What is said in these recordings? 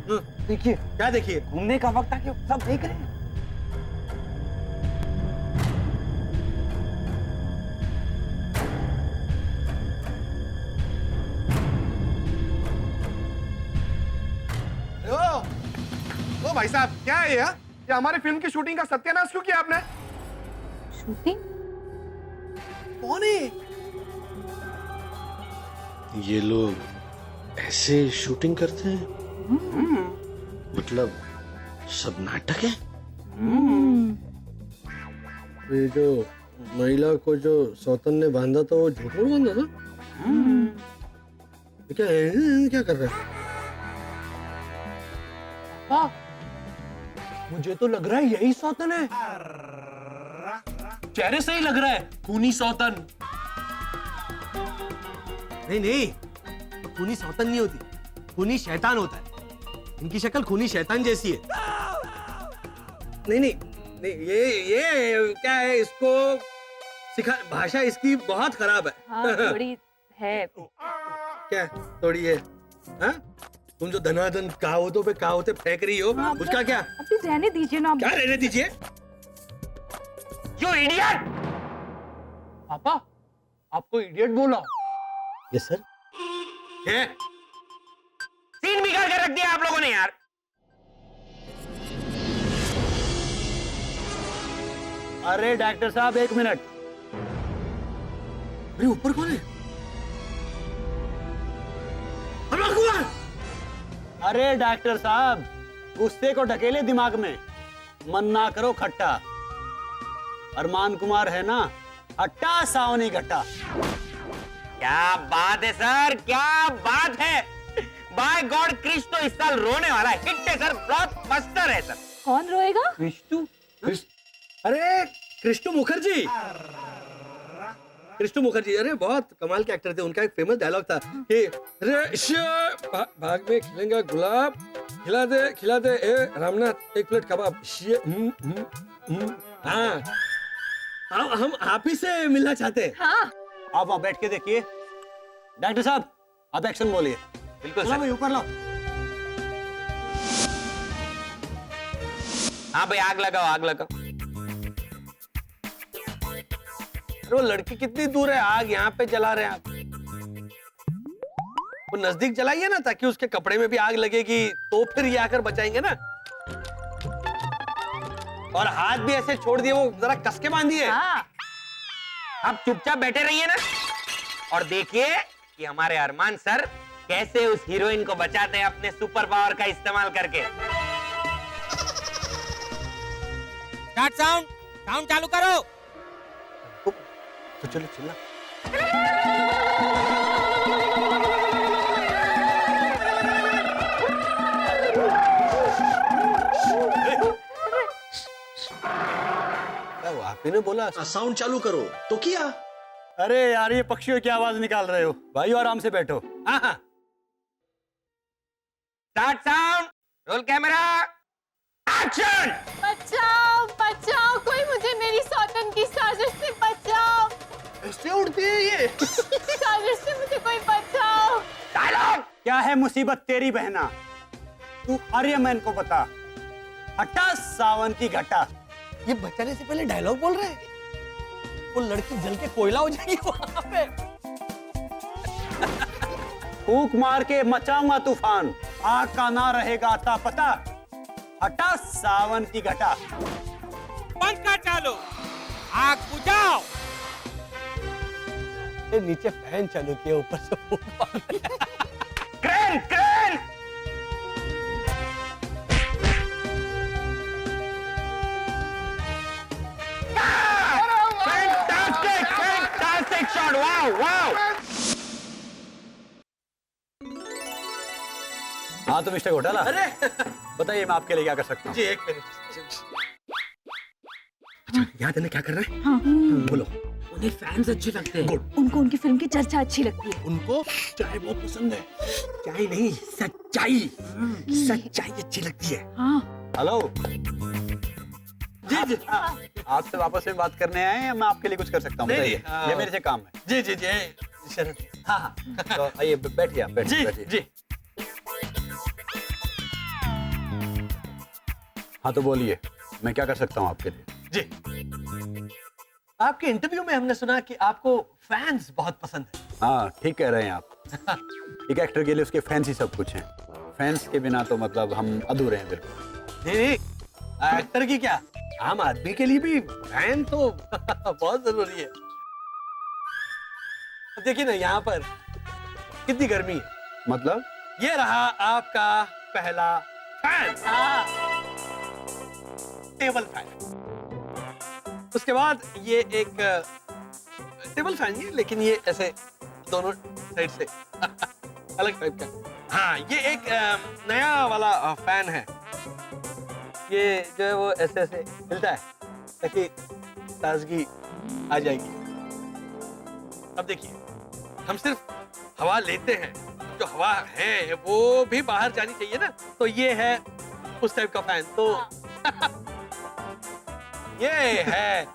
देखिए क्या देखिए? घूमने का वक्त आ गया, सब देख रहे हैं। ओ भाई साहब, क्या है ये हमारी फिल्म की शूटिंग का सत्यानाश क्यों किया आपने? शूटिंग? कौन है? ये लोग ऐसे शूटिंग करते हैं? मतलब सब नाटक है? ये जो महिला को जो सौतन ने बांधा था वो झूठ में बांधा ना? ये क्या कर रहा है? मुझे तो लग रहा है यही सौतन है। चेहरे से ही लग रहा है, खूनी सौतन। नहीं नहीं, तो खूनी सौतन नहीं होती, खूनी शैतान होता है। इनकी शक्ल खूनी शैतान जैसी है। नहीं नहीं नहीं, ये क्या है, इसको सिखा, भाषा इसकी बहुत खराब है। हाँ थोड़ी है। क्या थोड़ी है? हाँ? तुम जो धनाधन कहावतों पे कहावतें फेंक रही हो, हाँ, उसका क्या? अभी रहने दीजिए ना। क्या रहने दीजिए? You idiot! पापा, आपको इडियट बोला? Yes sir. है? सीन बिगाड़ के रख दिया आप लोगों ने यार। अरे डॉक्टर साहब एक मिनट। अरे ऊपर कौन है? अमर कुमार! अरे डॉक्टर साहब, गुस्से को ढकेले दिमाग में, मन ना करो खट्टा। अरमान कुमार है ना, हट्टा सावनी घट्टा। क्या बात है सर, क्या बात है। बाय गॉड, क्रिश तो इस साल रोने वाला है। हिट है सर, ब्लॉकबस्टर है सर। कौन रोएगा? विष्णु? अरे कृष्ण मुखर्जी, कृष्ण मुखर्जी, अरे बहुत कमाल के एक्टर थे। उनका एक फेमस डायलॉग था कि भाग में खिलेगा गुलाब, खिला दे ए रामनाथ एक प्लेट कबाब। हाँ, हम आप ही से मिलना चाहते हैं। हाँ आप वहां बैठ के देखिए। डॉक्टर साहब आप एक्शन बोलिए। बिल्कुल चलो सर। भाई ऊपर लो। हाँ भाई, आग लगाओ, आग लगाओ। वो लड़की कितनी दूर है? आग यहाँ पे जला रहे हैं आप। वो नजदीक जलाइए ना, ताकि उसके कपड़े में भी आग लगेगी, तो फिर ये आकर बचाएंगे ना। और हाथ भी ऐसे छोड़ दिए, वो जरा कस के बांधिए। हाँ। आप चुपचाप बैठे रहिए ना, और देखिए कि हमारे अरमान सर कैसे उस हीरोइन को बचाते हैं अपने सुपर पावर का इस्तेमाल करके। स्टार्ट साउंड, साउंड चालू करो। तो चलो चिल्ला। क्या वो आप ही ने बोला? साउंड चालू करो तो किया। अरे यार ये पक्षियों की आवाज निकाल रहे हो भाई, आराम से बैठो। हाँ हाँ। Start sound, roll camera, action. बचाओ बचाओ, कोई मुझे मेरी सौतन की साजिश से बचाओ। ऐसे उड़ती है ये? साजिश से मुझे कोई बचाओ। डायलॉग। क्या है मुसीबत तेरी बहना, तू आर्यमैन को बता, हट्टा सावन की घटा। ये बचाने से पहले डायलॉग बोल रहे हैं। वो लड़की जल के कोयला हो जाएगी वहां पे। फूंक मार के मचाऊंगा तूफान, आग का ना रहेगा अता पता, हटा सावन की घटा। पंखा चालू, आग बुझाओ। ये नीचे फैन चालू किया, ऊपर से crane, crane. Fantastic, fantastic shot, wow wow. हाँ तो मिस्टर घोटाला, अरे बताइए मैं आपके लिए क्या कर सकता हूँ। जी एक मिनट। अच्छा याद है ना क्या कर रहे हैं? हाँ। बोलो। उन्हें फैंस अच्छे लगते हैं। गुड। उनको उनकी फिल्म की चर्चा अच्छी लगती है। उनको चाय बहुत पसंद है। चाय नहीं, सच्चाई। सच्चाई अच्छी लगती है। हाँ। हेलो, जी जी। आपसे वापस में बात करने आए हैं या मैं आपके लिए कुछ कर सकता हूँ? नहीं, बताइए, नहीं, ये मेरे से काम है। जी जी जी शरद। हाँ हाँ। तो आइए बैठिए आप, जी बैठिए। जी। हाँ तो बोलिए, मैं क्या कर सकता हूँ आपके लिए? जी, आपके इंटरव्यू में हमने सुना कि आपको फैंस बहुत पसंद है। हाँ ठीक कह रहे हैं आप। एक एक्टर के लिए उसके फैंस ही सब कुछ हैं। फैंस के बिना तो मतलब हम अधूरे हैं बिल्कुल। नहीं, एक्टर की क्या, आम आदमी के लिए भी फैन तो बहुत जरूरी है। अब देखिए ना, यहाँ पर कितनी गर्मी है। मतलब? ये रहा आपका पहला फैन, टेबल फैन। उसके बाद ये एक टेबल फैन ही, लेकिन ये ऐसे दोनों साइड से अलग टाइप का। हाँ, ये एक नया वाला फैन है। ये जो है वो ऐसे ऐसे हिलता है ताकि ताजगी आ जाएगी। अब देखिए, हम सिर्फ हवा लेते हैं, जो हवा है वो भी बाहर जानी चाहिए ना, तो ये है उस टाइप का फैन। तो ये है,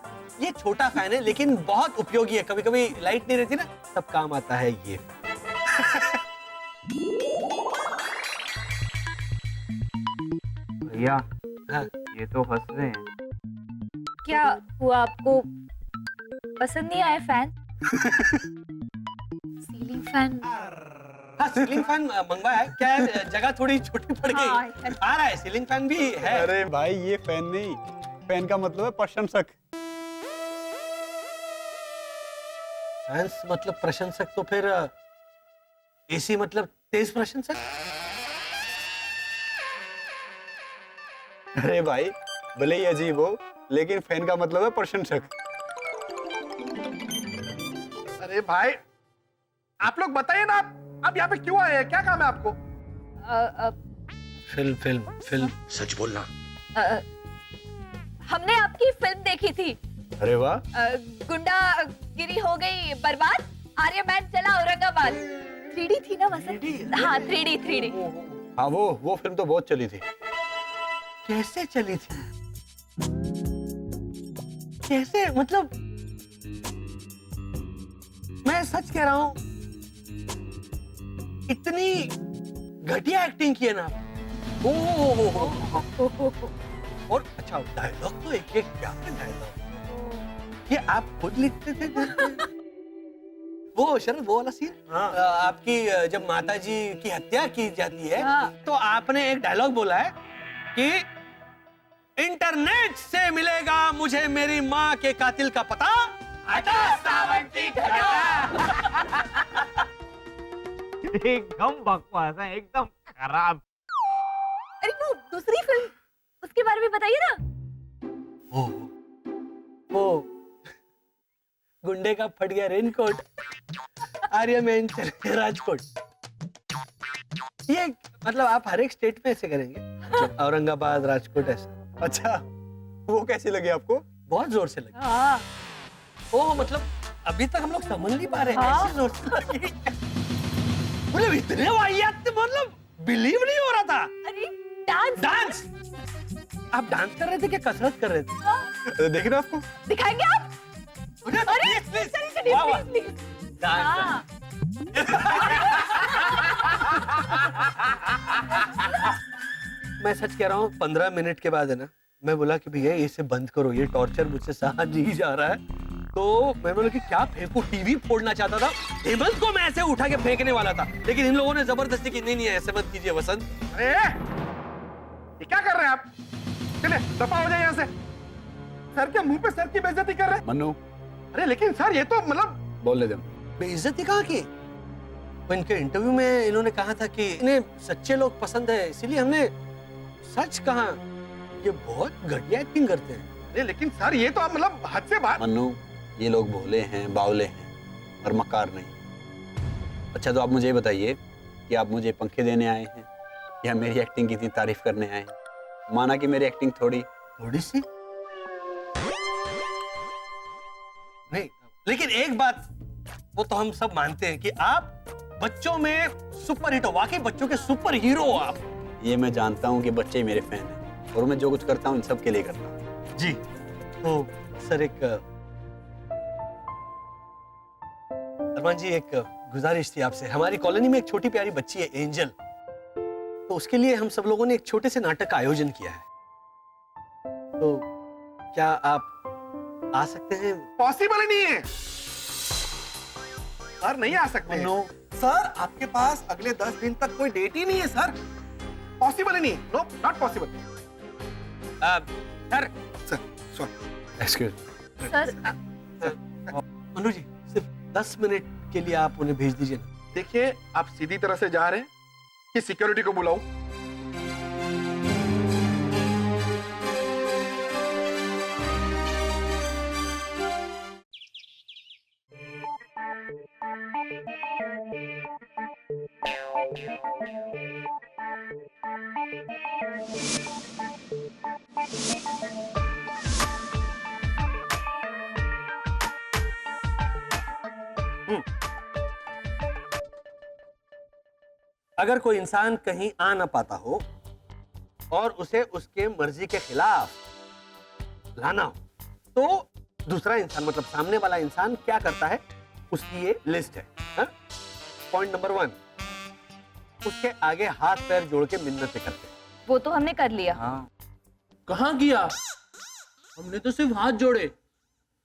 ये छोटा फैन है लेकिन बहुत उपयोगी है। कभी कभी लाइट नहीं रहती ना, तब काम आता है ये। भैया हाँ, ये तो हंस रहे हैं। क्या हुआ, आपको पसंद नहीं आया फैन? Ceiling fan. हाँ, सीलिंग फैन मंगवाया है। क्या है, जगह थोड़ी छोटी पड़ गई। आ रहा है, सीलिंग फैन भी है। अरे भाई ये फैन नहीं, फैन का मतलब है प्रशंसक। फैंस मतलब प्रशंसक, तो फिर एसी मतलब तेज प्रशंसक। अरे भाई भले ही अजीब हो, लेकिन फैन का मतलब है प्रशंसक। अरे भाई, आप लोग बताइए ना, आप यहाँ पे क्यों आए हैं? क्या काम है आपको? फिल्म। सच बोलना। हमने आपकी फिल्म देखी थी। अरे वाह। गुंडा गिरी हो गई बर्बाद, आर्यमैन चला औरंगाबाद। 3D थी ना वसंत? हाँ 3D। हाँ वो फिल्म तो बहुत चली थी। कैसे चली थी? कैसे, मतलब मैं सच कह रहा हूं, इतनी घटिया एक्टिंग की है ना। और अच्छा, डायलॉग तो एक क्या डायलॉग, ये आप खुद लिखते थे? वो शरद, वो वाला सीन, आपकी जब माताजी की हत्या की जाती है, तो आपने एक डायलॉग बोला है कि इंटरनेट से मिलेगा मुझे मेरी माँ के कातिल का पता, हटा सावंती एकदम बकवास है, एकदम खराब। अरे वो दूसरी फिल्म, उसके बारे में बताइए ना। वो गुंडे का फट गया रेनकोट, आर्यमैन चले राजकोट। ये मतलब आप हर एक स्टेट में ऐसे करेंगे, मतलब औरंगाबाद, राजकोट, ऐसा। अच्छा, वो कैसी लगी आपको? बहुत जोर से लगी। ओ मतलब अभी तक हम लोग समझ नहीं पा रहे हैं, ऐसे जोर से लगी। मतलब इतने वाहियात, मतलब बिलीव नहीं हो रहा था। अरे डांस। आप डांस कर रहे थे क्या कसरत कर रहे थे? देख रहे हो आपको? दिखाएंगे आप? अरे चलिए वाह, वाह। प्लीज। डांस। मैं सच कह रहा हूँ, 15 मिनट के बाद है ना, मैं बोला कि भैया इसे बंद करो, ये टॉर्चर मुझसे सहा नहीं जा रहा है। तो मैं बोला कि क्या फेंकू, टीवी फोड़ना चाहता था, हेमंत को मैं ऐसे उठा के फेंकने वाला था, लेकिन इन लोगों ने जबरदस्ती की, नहीं ऐसे मत कीजिए वसंत। अरे ये क्या कर रहे हैं आप? चले दफा हो जाए यहाँ से। सर के मुंह पे सर की बेइज्जती कर रहे हैं। मन्नू अरे लेकिन सर ये तो मतलब बोल दे। बेइज्जती कहाँ की? इनके इंटरव्यू में इन्होंने कहा था कि इन्हें सच्चे लोग पसंद है, इसीलिए हमने सच कहा। ये बहुत घटिया एक्टिंग करते हैं। अरे लेकिन सर ये तो आप मतलब हद से बाहर। मन्नू ये लोग भोले हैं, बावले हैं और मक्कार नहीं। अच्छा तो आप मुझे ये बताइए कि आप मुझे पंखे देने आए हैं या मेरी एक्टिंग की इतनी तारीफ करने आए हैं? माना कि मेरी एक्टिंग थोड़ी सी नहीं, लेकिन एक बात वो तो हम सब मानते हैं कि आप बच्चों में सुपर हिट हो, वाकई बच्चों के सुपर हीरो हो आप। ये मैं जानता हूँ कि बच्चे ही मेरे फैन हैं और मैं जो कुछ करता हूँ इन सब के लिए करता हूँ। जी तो सर एक अरमान जी, एक गुजारिश थी आपसे। हमारी कॉलोनी में एक छोटी प्यारी बच्ची है एंजल, तो उसके लिए हम सब लोगों ने एक छोटे से नाटक का आयोजन किया है। तो क्या आप आ सकते हैं? पॉसिबल ही नहीं है सर, नहीं आ सकते हैं। सर आपके पास अगले 10 दिन तक कोई डेट ही नहीं है सर, पॉसिबल ही नहीं, no not possible. Sir sir sorry. Excuse. Sir Manu ji, सिर्फ 10 मिनट के लिए आप उन्हें भेज दीजिए ना। देखिए आप सीधी तरह से जा रहे हैं कि सिक्योरिटी को बुलाऊं? अगर कोई इंसान कहीं आ ना पाता हो और उसे उसके मर्जी के खिलाफ लाना हो, तो दूसरा इंसान मतलब सामने वाला इंसान क्या करता है, उसकी ये लिस्ट है। पॉइंट नंबर 1, उसके आगे हाथ पैर जोड़ के मिन्नतें करते हैं। वो तो हमने कर लिया। कहाँ किया? हमने तो सिर्फ हाथ जोड़े,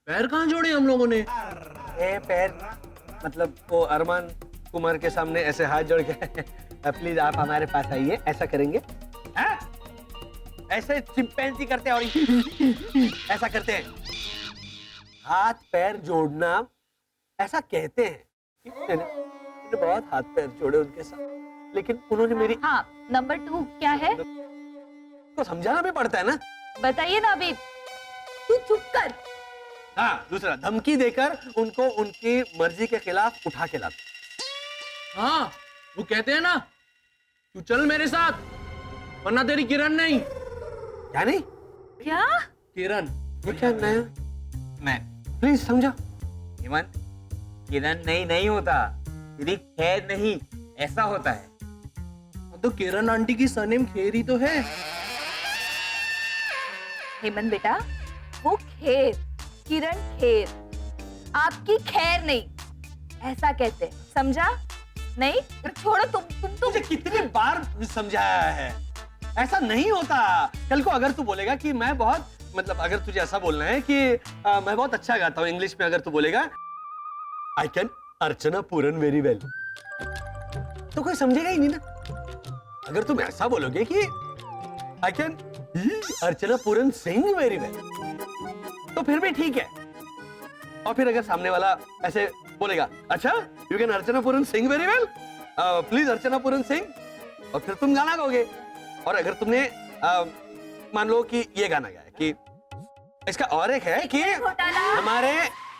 पैर कहाँ जोड़े हम लोगों ने? पैर मतलब वो अरमान कुमार के सामने ऐसे हाथ जोड़ के प्लीज आप हमारे पास आइए, ऐसा करेंगे। ऐसे चिंपैंजी करते हैं और ऐसा करते हैं। हाथ पैर जोड़ना ऐसा कहते हैं। मैंने बहुत हाथ पैर जोड़े उनके साथ, लेकिन उन्होंने मेरी हाँ, नंबर 2 क्या है? को समझाना भी पड़ता है ना। बताइए ना अभी। तू चुप कर। हाँ, दूसरा धमकी देकर उनको उनकी मर्जी के खिलाफ उठा के लाते। हाँ, वो कहते हैं ना, तू चल मेरे साथ वरना तेरी किरण नहीं। क्या नहीं? क्या? किरण। ये क्या नया? मैं प्लीज समझा। हेमंत, किरण नहीं होता, तेरी खैर नहीं, ऐसा होता है। तो किरण आंटी की सरनेम खेर ही तो है। हेमंत बेटा, वो खेर, किरण खेर, आपकी खैर नहीं, ऐसा कहते हैं, समझा? नहीं छोड़ो, तुम तुझे कितनी बार समझाया है, ऐसा नहीं होता। कल को अगर तू बोलेगा कि मैं बहुत मतलब अगर तुझे ऐसा बोलना है कि मैं बहुत अच्छा गाता हूँ इंग्लिश में, अगर तू बोलेगा I can Archana Puran very well, तो कोई समझेगा ही नहीं ना। अगर तुम ऐसा बोलोगे कि I can Archana Puran Singh very well, तो फिर भी ठीक है। और फिर अगर सामने वाला ऐसे बोलेगा, अच्छा you can Archana Puran Singh very well, please Archana Puran Singh, और फिर तुम गाना गाओगे। और अगर तुमने मान लो कि ये गाना गाया कि इसका और एक है कि हमारे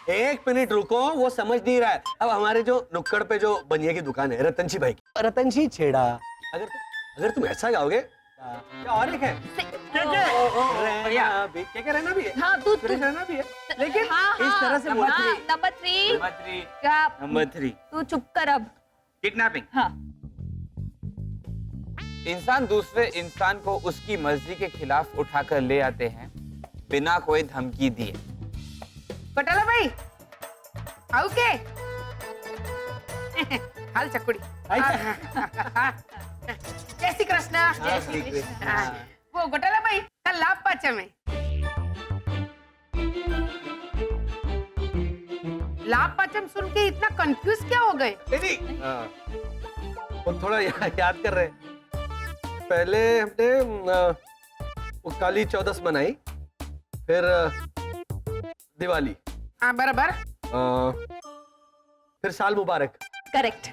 1 मिनट रुको, वो समझ नहीं रहा है। अब हमारे जो नुक्कड़ पे जो बनिए की दुकान है रतनजी भाई की, रतनजी छेड़ा, अगर तुम ऐसा गाओगे, क्या और एक है क्या रहना भी है, हाँ तू रहना भी है, लेकिन हाँ, इस तरह से बोल नंबर 3 क्या? नंबर 3 तू चुप कर अब। किडनैपिंग। हाँ, इंसान दूसरे इंसान को उसकी मर्जी के खिलाफ उठाकर ले आते हैं बिना कोई धमकी दिए। पटाला भाई आओ के हाल चकुड़ी। जय श्री कृष्ण। जय श्री कृष्ण। वो घोटाला भाई कल लाभ पाचा में लाभ पाचम सुन के इतना कंफ्यूज क्या हो गए? वो थोड़ा याद कर रहे हैं। पहले हमने वो काली चौदस मनाई, फिर दिवाली, हाँ बराबर। फिर साल मुबारक, करेक्ट।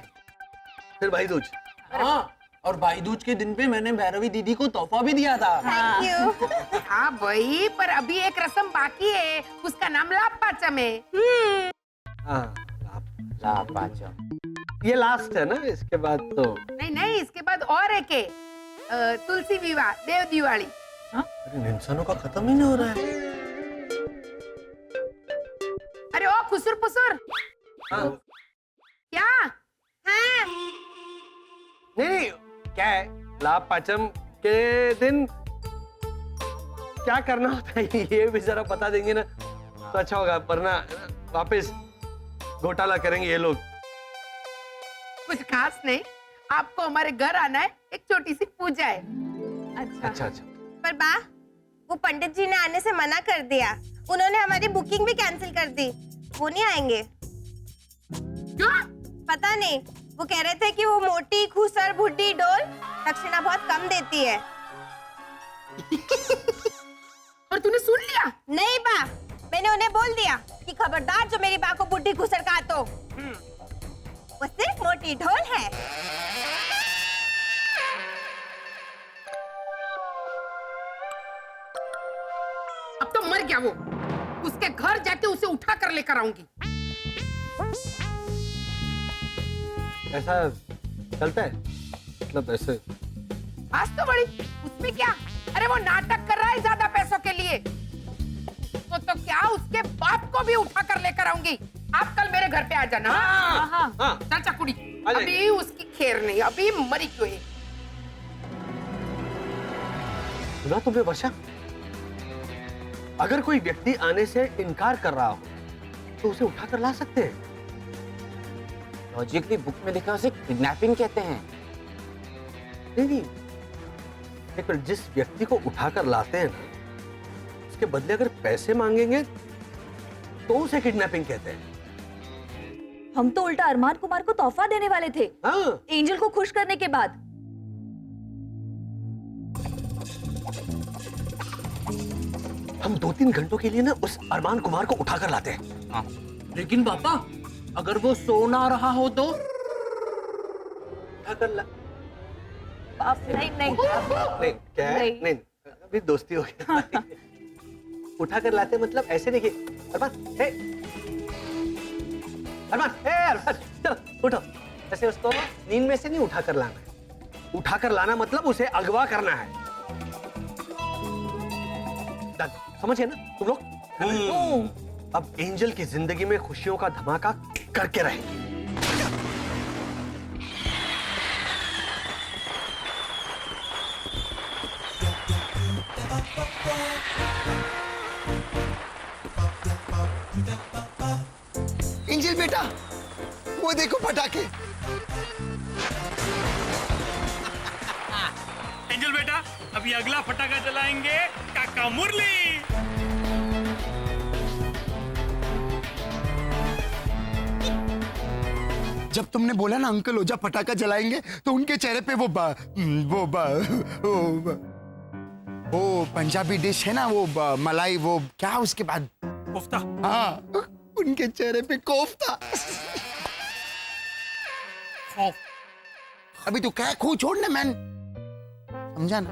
फिर भाई दूज। हाँ, और भाई दूज के दिन पे मैंने भैरवी दीदी को तोहफा भी दिया था। Thank you. हाँ भाई, पर अभी एक रस्म बाकी है, उसका नाम लाभ पाचम है। हाँ, लाभ पाचम ये लास्ट है ना, इसके बाद तो नहीं इसके बाद और एक है, तुलसी विवाह, देव दिवाली। अरे इंसानों का खत्म ही नहीं हो रहा है। अरे ओ खुसुर पुसुर हाँ। क्या? हाँ। नहीं क्या है, लाभ पाचम के दिन क्या करना होता है ये भी जरा बता देंगे ना तो अच्छा होगा, वरना वापस घोटाला करेंगे ये लोग। कुछ खास नहीं, आपको हमारे घर आना है, एक छोटी सी पूजा है। अच्छा अच्छा अच्छा। पर बा वो पंडित जी ने आने से मना कर दिया। उन्होंने हमारी बुकिंग भी कैंसिल कर दी। वो नहीं आएंगे। क्यों? पता नहीं, वो कह रहे थे कि वो मोटी खूसर बुढ़ी डोल दक्षिणा बहुत कम देती है। और तूने सुन लिया? नहीं बा, मैंने उन्हें बोल दिया कि खबरदार जो मेरी बा को बुढ़ी खूसर कहा तो वो सिर्फ मोटी ढोल है। अब तो मर गया वो। उसके घर जाके उसे उठा कर लेकर आऊंगी। ऐसा चलता है? मतलब ऐसे आज तो बड़ी उसमें क्या? अरे वो नाटक कर रहा है ज्यादा पैसों के लिए। तो क्या उसके बाप को भी उठा कर लेकर आऊंगी। आप कल मेरे घर पे आ जाना। हाँ। चल चकुड़ी, आ जाए। अभी उसकी खैर नहीं, अभी मरी क्यों है? सुना तुमने वर्षा? अगर कोई व्यक्ति आने से इनकार कर रहा हो तो उसे उठाकर ला सकते हैं। लॉजिकली बुक में लिखा उसे किडनैपिंग कहते हैं। नहीं, लेकिन जिस व्यक्ति को उठाकर लाते हैं ना, उसके बदले अगर पैसे मांगेंगे तो उसे किडनैपिंग कहते हैं। हम तो उल्टा अरमान कुमार को तोहफा देने वाले थे, हाँ। एंजल को खुश करने के बाद। हम 2-3 घंटों के लिए ना उस अरमान कुमार को उठाकर लाते हैं। हाँ। लेकिन पापा, अगर वो सो ना रहा हो तो? उठाकर ला। नहीं नहीं नहीं, क्या है? नहीं। नहीं, अभी दोस्ती हो गई। उठाकर लाते मतलब ऐसे देखिए। अरमान, हे अरमान, चलो उठो। ऐसे उसको नींद में से नहीं उठाकर लाना है। उठाकर लाना मतलब उसे अगवा करना है। समझे ना तुम लोग? अब एंजल की जिंदगी में खुशियों का धमाका करके रहेंगे। एंजल बेटा, वो देखो पटाखे। एंजल बेटा, अभी अगला फटाका जलाएंगे काका मुरली। जब तुमने बोला ना अंकल ओझा पटाखा जलाएंगे तो उनके चेहरे पे वो पंजाबी डिश है ना, वो मलाई, वो क्या उसके बाद कोफ्ता। हाँ, उनके चेहरे पे कोफ्ता। अभी तो क्या खो छोड़ना मैन, समझा ना?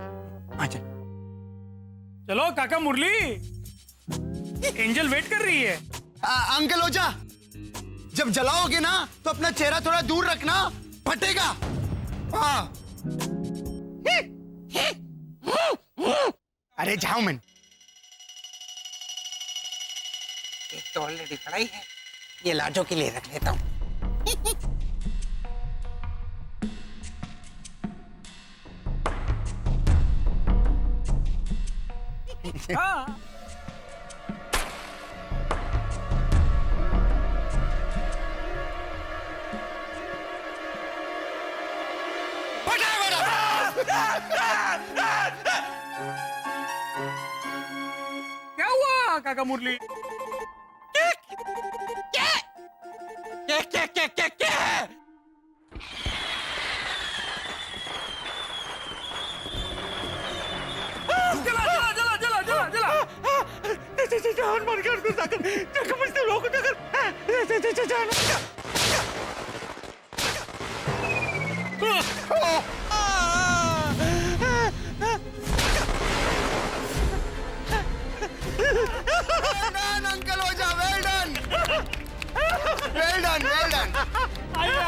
अच्छा चलो काका मुरली, एंजल वेट कर रही है। अंकल ओझा, जब जलाओगे ना तो अपना चेहरा थोड़ा दूर रखना, फटेगा। हाँ। अरे जाओ मैं। एक तो ऑलरेडी पढ़ाई है, ये लाजो के लिए रख लेता हूँ। हाँ। क्या हुआ काका मुरली? जान मर गया उनको जाकर जाकर मुझसे लोगों को जाकर जान uncle Ojha, well done, well done, well done. आइए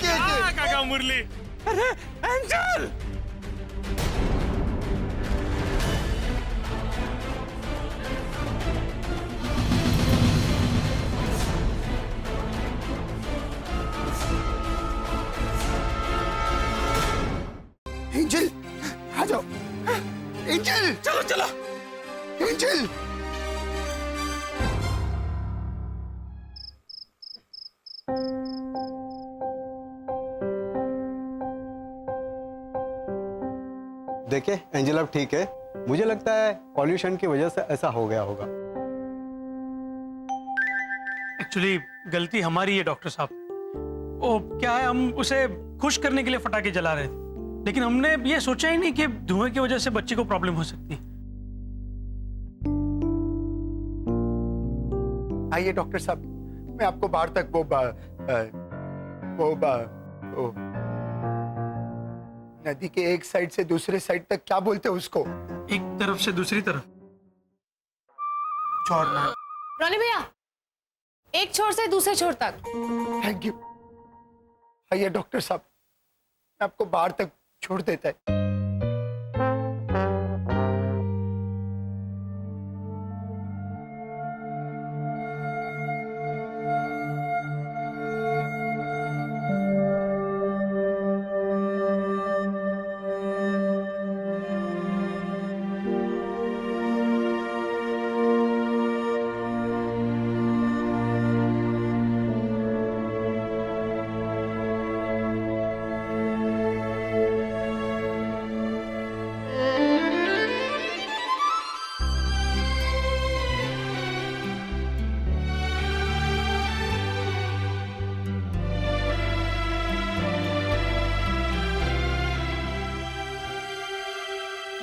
क्या काका मुरली? अरे एंजल! एंजल, आ जाओ। एंजल, चलो चलो। एंजल, देखिए एंजल अब ठीक है, मुझे लगता है पॉल्यूशन की वजह से ऐसा हो गया होगा। एक्चुअली गलती हमारी है डॉक्टर साहब। वो क्या है, हम उसे खुश करने के लिए पटाखे जला रहे थे, लेकिन हमने ये सोचा ही नहीं कि धुएं की वजह से बच्चे को प्रॉब्लम हो सकती है। आइए डॉक्टर साहब, मैं आपको बाहर तक वो नदी के एक साइड से दूसरे साइड तक क्या बोलते हैं उसको? एक तरफ से दूसरी तरफ छोड़ना। रोनी भैया, एक छोर से दूसरे छोर तक। Thank you. आइए डॉक्टर साहब, मैं आपको बाहर तक छोड़ देता है।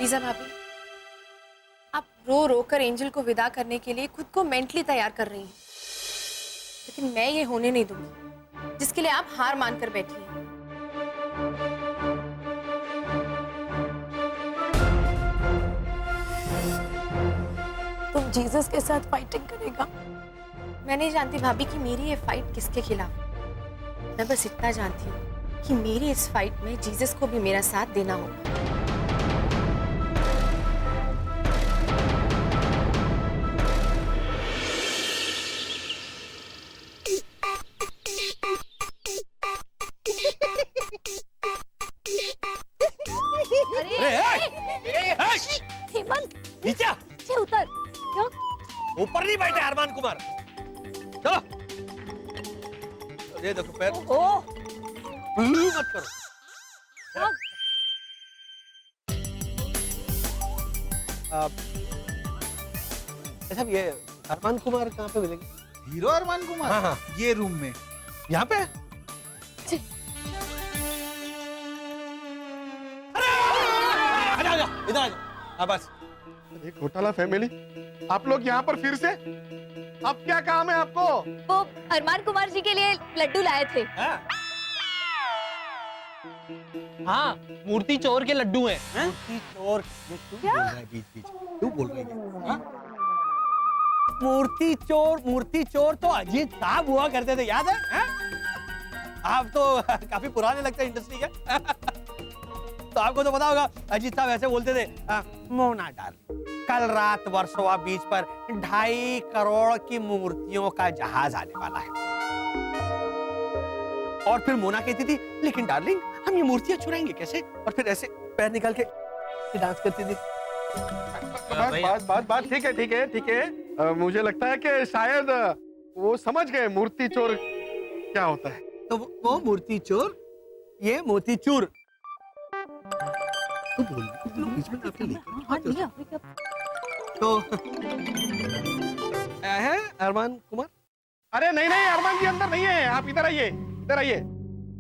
लीजा भाभी, आप रो रो कर एंजल को विदा करने के लिए खुद को मेंटली तैयार कर रही हैं, लेकिन मैं ये होने नहीं दूंगी जिसके लिए आप हार मानकर बैठी हैं। तुम जीसस के साथ फाइटिंग करेगा? मैं नहीं जानती भाभी कि मेरी ये फाइट किसके खिलाफ। मैं बस इतना जानती हूँ कि मेरी इस फाइट में जीसस को भी मेरा साथ देना होगा। नीचे उतर। क्या? ऊपर नहीं बैठे अरमान कुमार, चलो। ये देखो पैर, मत करो। अच्छा ये अरमान कुमार कहाँ पे मिलेंगे? हीरो अरमान कुमार? हाँ हाँ, ये रूम में। यहाँ पे? इधर आ जाओ। हाँ बस। एक घोटाला फैमिली, आप लोग यहाँ पर फिर से? अब क्या काम है आपको? वो अरमान कुमार जी के लिए लड्डू लाए थे। हाँ, मूर्ति चोर के लड्डू हैं। मूर्ति चोर? ये क्यों बोल रहा है बीच-बीच? क्यों बोल रही है? हाँ? मूर्ति चोर तो अजीत साहब हुआ करते थे, याद है? आप तो काफी पुराने लगते हैं इंडस्ट्री के। तो आपको तो पता होगा अजीत साहब ऐसे बोलते थे, मोना डार्लिंग, कल रात वर्सोवा बीच पर 2.5 करोड़ की मूर्तियों का जहाज आने वाला है। और फिर मोना कहती थी, लेकिन डार्लिंग हम ये मूर्तियां चुराएंगे कैसे? और फिर ऐसे पैर निकाल के डांस करती थी। बात ठीक है। मुझे लगता है कि शायद वो समझ गए मूर्ति चोर क्या होता है। तो वो मूर्ति चोर, ये मोती चूर। तो बोल बीच में आपने लेकर तो है अरमान कुमार? अरे नहीं अरमान जी अंदर नहीं है, आप इधर आइए, इधर आइए।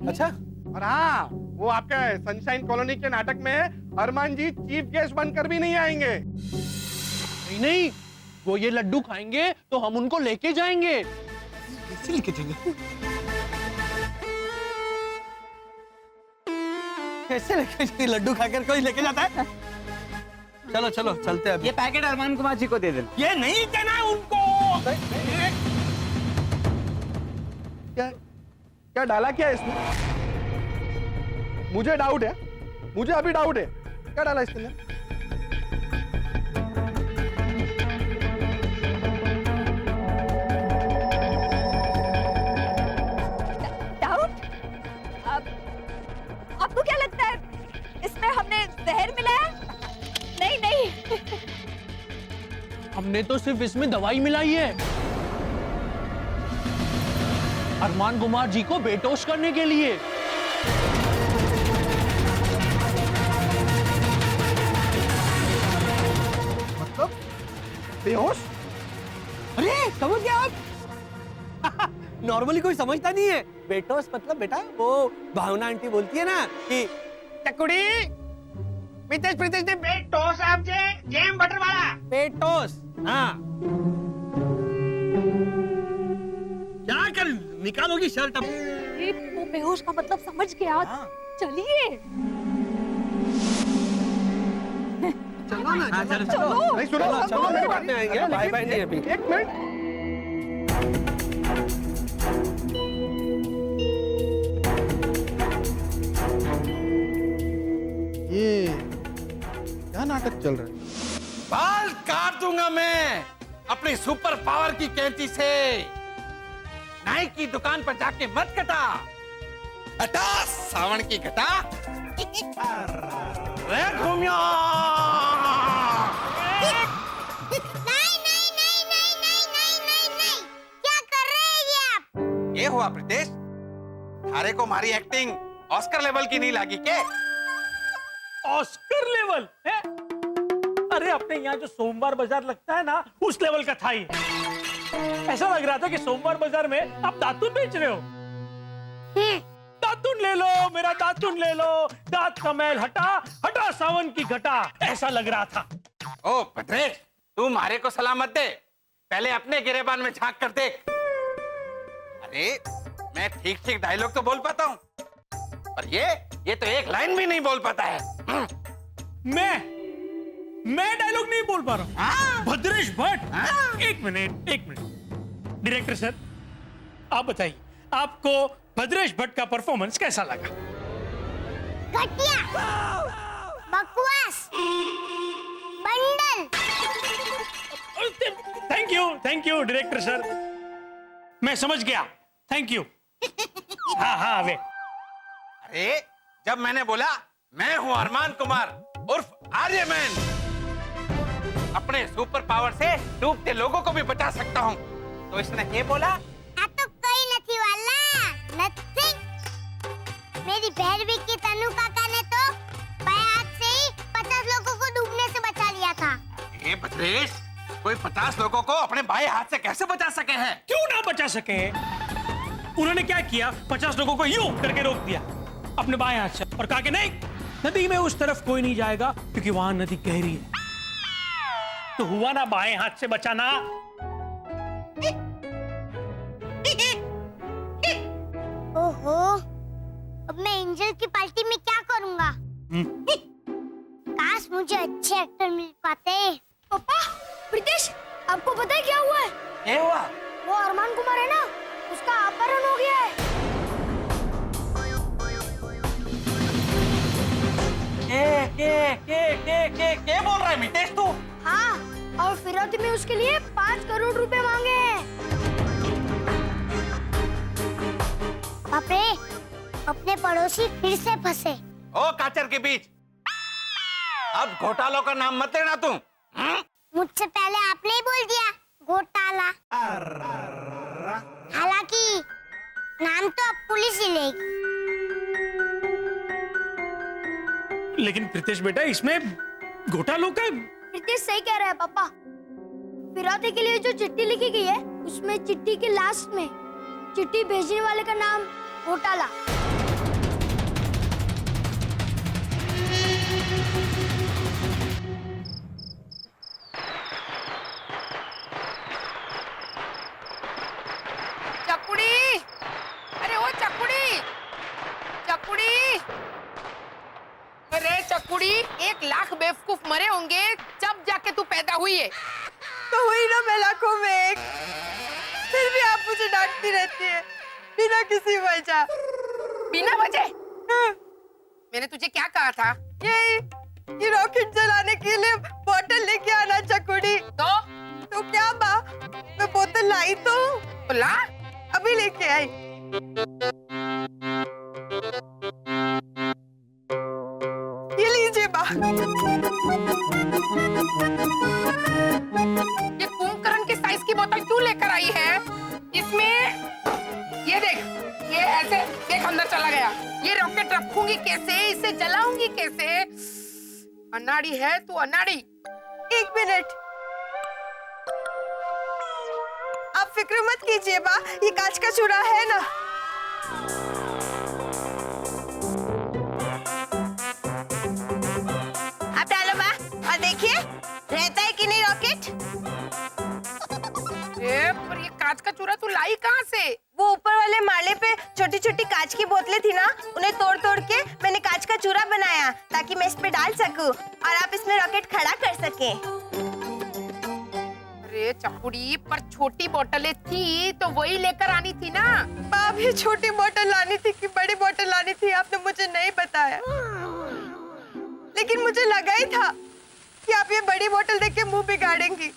अच्छा, और हाँ, वो आपका सनशाइन कॉलोनी के नाटक में अरमान जी चीफ गेस्ट बनकर भी नहीं आएंगे। नहीं, वो ये लड्डू खाएंगे तो हम उनको लेके जाएंगे। कैसे लेके जाएंगे? कैसे लेके? लड्डू खाकर कोई लेके जाता है? चलो चलते हैं। ये पैकेट अरमान कुमार जी को दे देना। ये नहीं देना है उनको। क्या डाला क्या इसमें? मुझे डाउट है, मुझे अभी डाउट है, क्या डाला इसके अंदर? डाउट? आपको क्या लगता है इसमें हमने जहर मिलाया? नहीं। हमने तो सिर्फ इसमें दवाई मिलाई है, अरमान कुमार जी को बेहोश करने के लिए। बेहोश? अरे समझ गया आप? नॉर्मली कोई समझता नहीं है। बेटोस मतलब बेटा वो भावना आंटी बोलती है ना कि चकुड़ी मितेश प्रीतेश ने बेटोस आपसे जेम बटर वाला बेटोस। हाँ क्या कर निकालोगी शर्ट अब? वो बेहोश का मतलब समझ गया। चलिए चलो ना। हाँ, चलो चलो। नहीं सुनो चलो मेरी बाद में आएंगे। बाय बाय नहीं अभी। एक मिनट। ये क्या नाटक चल रहा है? बाल काट दूंगा मैं अपनी सुपर पावर की कैंची से। नाई की दुकान पर जाके मत कटा, हटा सावन की घटा। अरे घूमिया। क्या कर रहे हैं ये आप? ये हुआ प्रीतेश, थारे को हमारी एक्टिंग ऑस्कर लेवल की नहीं लगी के? ऑस्कर लेवल है? अरे अपने यहाँ जो सोमवार बाजार लगता है ना, उस लेवल का था ही। ऐसा लग रहा था कि सोमवार बाजार में आप दातुन बेच रहे हो। दातुन ले लो, मेरा दातुन ले लो, दांत का मैल हटा, हटा सावन की घटा, ऐसा लग रहा था। ओ प्रीतेश, तू मारे को सलामत दे, पहले अपने गिरेबान में झांक कर देख। अरे मैं ठीक ठीक डायलॉग तो बोल पाता हूँ, पर ये तो एक लाइन भी नहीं बोल पाता है। मैं डायलॉग नहीं बोल पा रहा हूँ। भद्रेश भट्ट, एक मिनट। डायरेक्टर सर, आप बताइए आपको भद्रेश भट्ट का परफॉर्मेंस कैसा लगा? घटिया, बकवास, bundle. Thank you director sir, मैं समझ गया। Thank you. हाँ वे। अरे जब मैंने बोला मैं हूं अरमान कुमार उर्फ आर्यमैन, अपने सुपर पावर से डूबते लोगों को भी बचा सकता हूं, तो इसने ये बोला तो कोई नहीं वाला, नथिंग। मेरी भैरवी की तनु काका ने तो बाएं हाथ से ही 50 लोगों को डूबने से बचा लिया था। ये भद्रेश, कोई 50 लोगों को अपने बाएं हाथ से कैसे बचा सके हैं? क्यों ना बचा सके? उन्होंने क्या किया? 50 लोगों को यूं करके रोक दिया अपने बाएं हाथ से और कहा कि नहीं, नदी में उस तरफ कोई नहीं जाएगा क्योंकि वहां नदी गहरी है। तो हुआ ना बाएं हाथ से बचाना। ओहो, अब मैं एंजल की पार्टी में क्या करूंगा? काश मुझे अच्छे एक्टर मिल पाते। पापा, प्रीतेश, आपको पता है क्या हुआ है? क्या हुआ? वो अरमान कुमार है ना, उसका अपहरण हो गया है। क्या बोल रहा है मितेश तू? हाँ, और फिरौती में उसके लिए 5 करोड़ रुपए मांगे हैं। बाप रे, अपने पड़ोसी फिर से फंसे। ओ काचर के बीच, अब घोटालों का नाम मत लेना तुम। मुझसे पहले आपने ही बोल दिया घोटाला। हालांकि नाम तो अब पुलिस ही लेगी। लेकिन प्रीतेश बेटा, इसमें घोटालों का। प्रीतेश सही कह रहा है पापा। फिरौती के लिए जो चिट्ठी लिखी गई है, उसमें चिट्ठी के लास्ट में चिट्ठी भेजने वाले का नाम घोटाला। चकुड़ी, अरे ओ चकुड़ी, चकुड़ी, अरे चकुड़ी, 1 लाख बेवकूफ मरे होंगे जब जाके तू पैदा हुई है। तो हुई ना मैं लाखों में एक, फिर भी आप मुझे डांटती रहती है बिना किसी वजह। बिना वजह? मैंने तुझे क्या कहा था? ये रॉकेट जलाने के लिए बोतल लेके आना चकुड़ी। तो क्या माँ, मैं बोतल लाई तो ला, अभी लेके आई। ये लीजिए माँ। ये कुंभकर्ण के साइज की बोतल क्यों लेकर आई है? इसमें ये देख, ये ऐसे देख अंदर चला गया। ये रॉकेट रखूंगी कैसे, इसे जलाऊंगी कैसे? अनाड़ी है तू, अनाड़ी। 1 मिनट, आप फिक्र मत कीजिए बा, ये कांच का चूरा है ना। आप डालो बा और देखिए रहता है कि नहीं रॉकेट। पर ये कांच का चूरा तू लाई कहाँ से? वो ऊपर वाले माले पे छोटी छोटी कांच की बोतलें थी ना, उन्हें तोड़ तोड़ के मैंने कांच का चूरा बनाया ताकि मैं इस पे डाल सकूं और आप इसमें रॉकेट खड़ा कर सकें। अरे चपुड़ी, पर छोटी बोतलें थी तो वही लेकर आनी थी ना। बाप, ये छोटी बोतल लानी थी कि बड़ी बोतल लानी थी, आपने मुझे नहीं बताया। लेकिन मुझे लगा ही था कि आप ये बड़ी बोतल देख के मुंह बिगाड़ेंगी,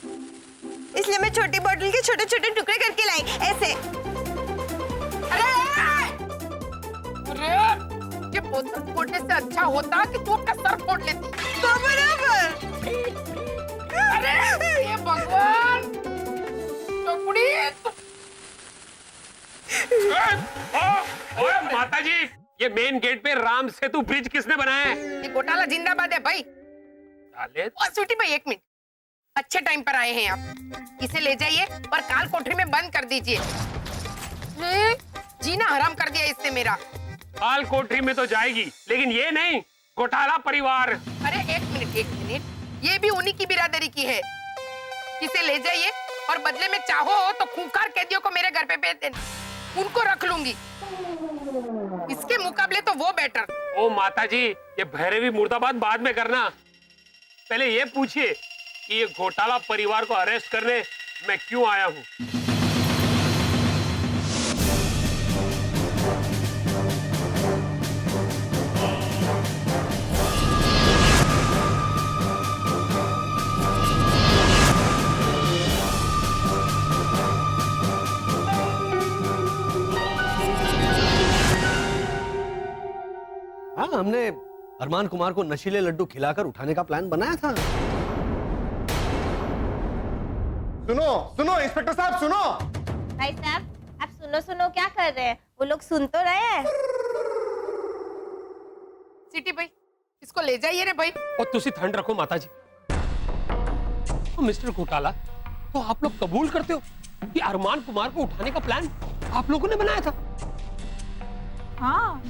इसलिए मैं छोटी बोतल के छोटे छोटे टुकड़े करके लाई ऐसे। अरे ये बोतल फोड़ने से अच्छा होता कि तू अपना सर फोड़ लेती। तो बराबर। अरे ये भगवान, चपुड़ी ओए माताजी, ये मेन गेट पे राम सेतु ब्रिज किसने बनाया है? ये घोटाला जिंदाबाद है भाई। स्वीटी भाई एक मिनट, अच्छे टाइम पर आए हैं आप। इसे ले जाइए और काल कोठरी में बंद कर दीजिए। जीना हराम कर दिया इसने मेरा। काल कोठरी में तो जाएगी, लेकिन ये नहीं, घोटाला परिवार। अरे एक मिनट, ये भी उन्हीं की बिरादरी की है। इसे ले जाइए और बदले में चाहो तो खूंखार कैदियों को मेरे घर पे भेज देना, उनको रख लूंगी। इसके मुकाबले तो वो बेटर। ओ माताजी, ये भैरवी मुर्दाबाद बाद में करना, पहले ये पूछिए कि ये घोटाला परिवार को अरेस्ट करने मैं क्यों आया हूँ। हाँ, हमने अरमान कुमार को नशीले लड्डू खिलाकर उठाने का प्लान बनाया था। सुनो इंस्पेक्टर साहब, सुनो। भाई साहब, आप सुनो क्या कर रहे हैं? वो लोग सुन तो रहे हैं। सिटी भाई, इसको ले जाइए रे भाई। और तुसी ठंड रखो माताजी। तो मिस्टर घोटाला, तो आप लोग कबूल करते हो कि अरमान कुमार को उठाने का प्लान आप लोगों ने बनाया था? हाँ,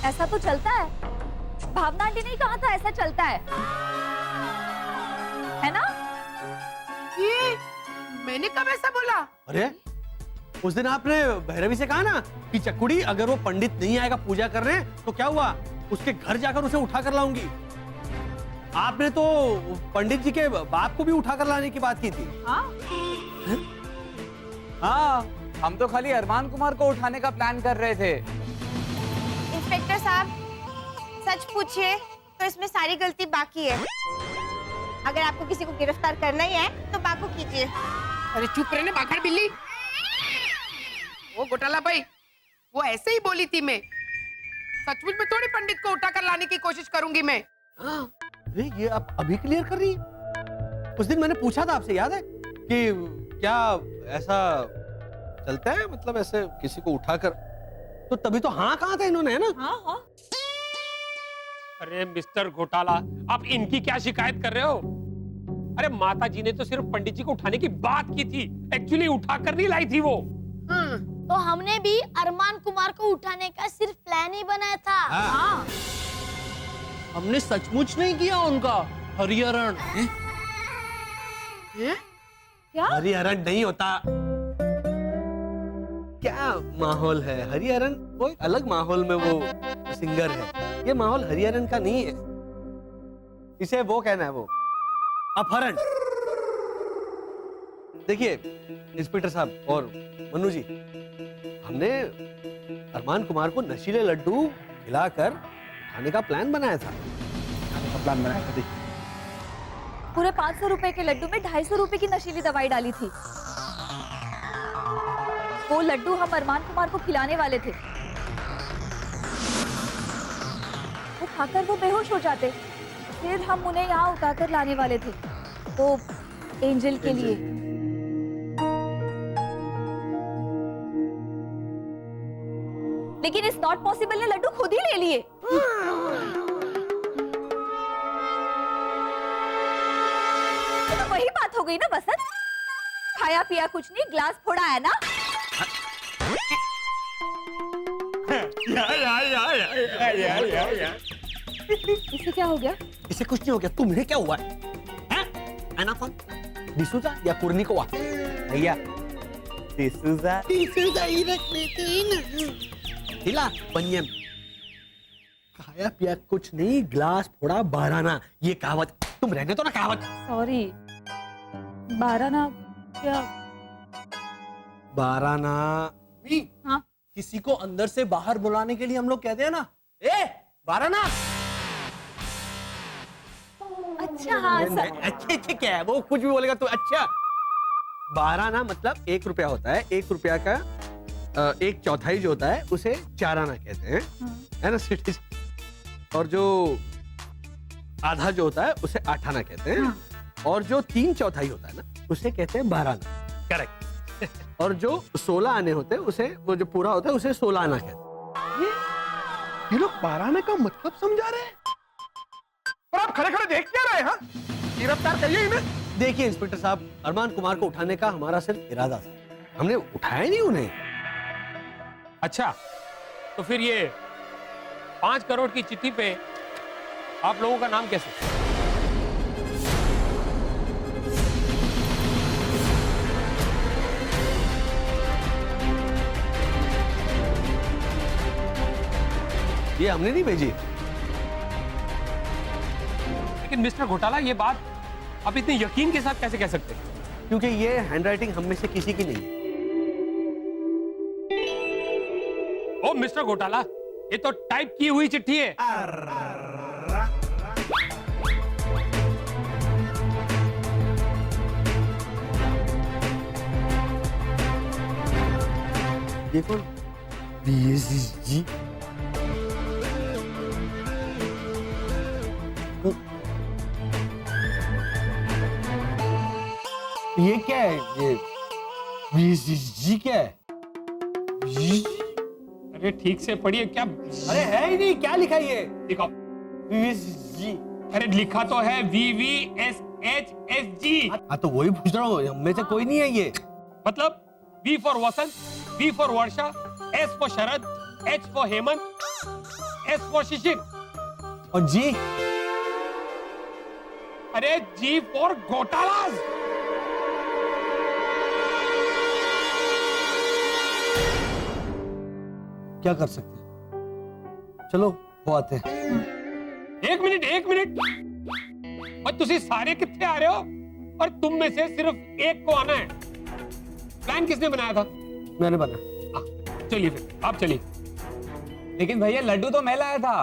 ऐसा तो चलता है। भावना आंटी ने कहा था ऐसा चलता है ना? ये मैंने कब ऐसा बोला? अरे उस दिन आपने भैरवी से कहा ना कि चकुड़ी अगर वो पंडित नहीं आएगा पूजा करने तो क्या हुआ, उसके घर जाकर उसे उठा कर लाऊंगी। आपने तो पंडित जी के बाप को भी उठा कर लाने की बात की थी। हाँ, हम तो खाली अरमान कुमार को उठाने का प्लान कर रहे थे। इंस्पेक्टर साहब, सच पूछिए तो इसमें सारी गलती बाकी है। अगर आपको किसी को गिरफ्तार करना ही है तो बाकू कीजिए। अरे चुप रहने बाखड़ बिल्ली। वो घोटाला भाई, वो ऐसे ही बोली थी। मैं सचमुच में थोड़ी पंडित को उठाकर लाने की कोशिश करूंगी मैं। अरे ये आप अभी क्लियर कर रही है? उस दिन मैंने पूछा था आपसे, याद है कि क्या ऐसा चलता है, मतलब ऐसे किसी को उठाकर, तो तभी तो हाँ कहा था इन्होंने, है ना? हाँ। अरे मिस्टर घोटाला, आप इनकी क्या शिकायत कर रहे हो? अरे माता जी ने तो सिर्फ पंडित जी को उठाने की बात की थी, एक्चुअली उठाकर नहीं लाई थी वो। तो हमने भी अरमान कुमार को उठाने का सिर्फ प्लान ही बनाया था। हाँ। हमने सचमुच नहीं किया उनका हरिहरण। क्या? हरिहरण नहीं होता। क्या माहौल है हरिहरन, वो एक अलग माहौल में वो सिंगर है। ये माहौल हरिहरन का नहीं है, इसे वो कहना है, वो अपहरण। देखिए इंस्पेक्टर साहब और मनु जी, हमने अरमान कुमार को नशीले लड्डू खिलाकर खाने का प्लान बनाया था। पूरे 500 रुपए के लड्डू में 250 रुपए की नशीली दवाई डाली थी। वो लड्डू हम अरमान कुमार को खिलाने वाले थे। वो खाकर वो बेहोश हो जाते, फिर हम उन्हें यहाँ उठाकर लाने वाले थे, वो एंजल के लिए। लेकिन इस नॉट पॉसिबल ने लड्डू खुद ही ले लिए। तो वही बात हो गई ना बसंत, खाया पिया कुछ नहीं, ग्लास फोड़ा है ना? इसे क्या हो गया? इसे कुछ नहीं हो गया, तुम्हें क्या हुआ है? आना कौन? डिसूजा या कुर्निकोवा? भैया डिसूजा ही रख लेते हैं ना। हिला बनियन। खाया पिया कुछ नहीं, ग्लास फोड़ा बाराना, ये कहावत तुम रहने तो ना कहावत। सॉरी, बाराना क्या? बाराना। हाँ? किसी को अंदर से बाहर बुलाने के लिए हम लोग कहते हैं ना, ए बाराना। अच्छा हाँ सर। अच्छे अच्छे क्या है, वो कुछ भी बोलेगा तो अच्छा। 12 आना मतलब 1 रुपया होता है। 1 रुपया का 1/4 जो होता है उसे 4 आना कहते हैं, है ना सिटी। और जो आधा जो होता है उसे 8 आना कहते हैं, और जो 3/4 होता है ना उसे कहते हैं 12 आना। करेक्ट। और जो 16 आने होते हैं उसे, वो जो पूरा होता है उसे 16 आना कहते हैं। ये लोग 12 आने का मतलब समझा रहे हैं और आप खड़े खड़े देख क्या रहे हैं? गिरफ्तार करिए इन्हें। देखिए इंस्पेक्टर साहब, अरमान कुमार को उठाने का हमारा सिर्फ इरादा था, हमने उठाया नहीं उन्हें। अच्छा, तो फिर ये 5 करोड़ की चिट्ठी पे आप लोगों का नाम कैसे? ये हमने नहीं भेजी। लेकिन मिस्टर घोटाला, ये बात आप इतने यकीन के साथ कैसे कह सकते हैं? क्योंकि ये हैंडराइटिंग हम में से किसी की नहीं है। ओ मिस्टर घोटाला, ये तो टाइप की हुई चिट्ठी है। ये कौन? जी। ये क्या है? ये जी क्या है? अरे ठीक से पढ़िए। क्या? अरे है ही नहीं, क्या लिखा है ये? लिखो। जी। अरे लिखा तो है VVSHSG। हाँ तो वही पूछ रहा हूँ, हम में से कोई नहीं है ये। मतलब V for Vasant, V for Varsha, S for Sharad, H for Hemant, S for Shishir, और जी? अरे G फॉर घोटालाज। क्या कर सकते हैं? चलो वो आते हैं। एक मिनट। और तुसी सारे कितने आ रहे हो? और तुम में से सिर्फ एक को आना है। प्लान किसने बनाया था? मैंने बना। चलिए फिर आप चलिए। लेकिन भैया लड्डू तो मैं लाया था।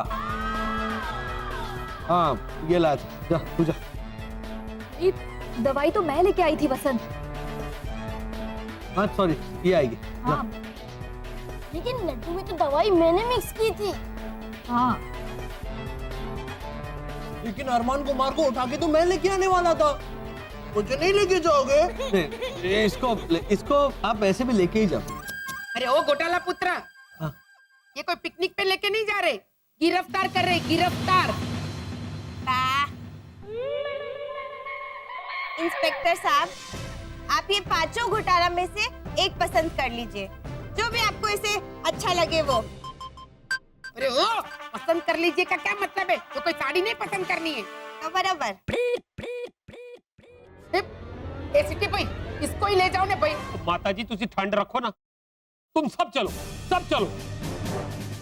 हाँ ये लाया था, जा तू जा। ये दवाई तो मैं लेके आई थी वसंत। हाँ सॉरी, ये आएगी। हाँ। लेकिन लड्डू में तो दवाई मैंने मिक्स की थी। हाँ। लेकिन अरमान कुमार को उठा के तो मैं लेके आने वाला था, मुझे नहीं लेके जाओगे? नहीं, इसको आप ऐसे भी लेके ही जाओ। अरे ओ घोटाला पुत्रा, हाँ। ये कोई पिकनिक पे लेके नहीं जा रहे, गिरफ्तार कर रहे, गिरफ्तार। इंस्पेक्टर साहब, आप ये 5 घोटाला में से एक पसंद कर लीजिए, जो भी आपको इसे अच्छा लगे वो। अरे ओ, पसंद कर लीजिए का क्या मतलब है? तो कोई साड़ी नहीं पसंद करनी है? तो बराबर। ए सिटी भाई, इसको ही ले जाओ ना भाई। माता जी तुसी ठंड रखो ना, तुम सब चलो।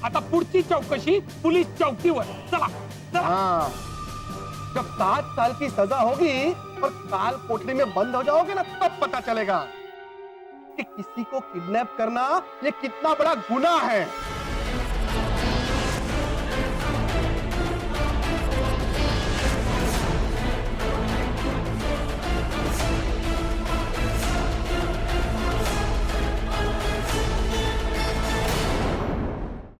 आता पुढची चौकशी पुलिस चौकीवर। चला। हाँ, जब 7 साल की सजा होगी और काल कोठरी में बंद हो जाओगे ना, तब पता चलेगा कि किसी को किडनैप करना ये कितना बड़ा गुनाह है।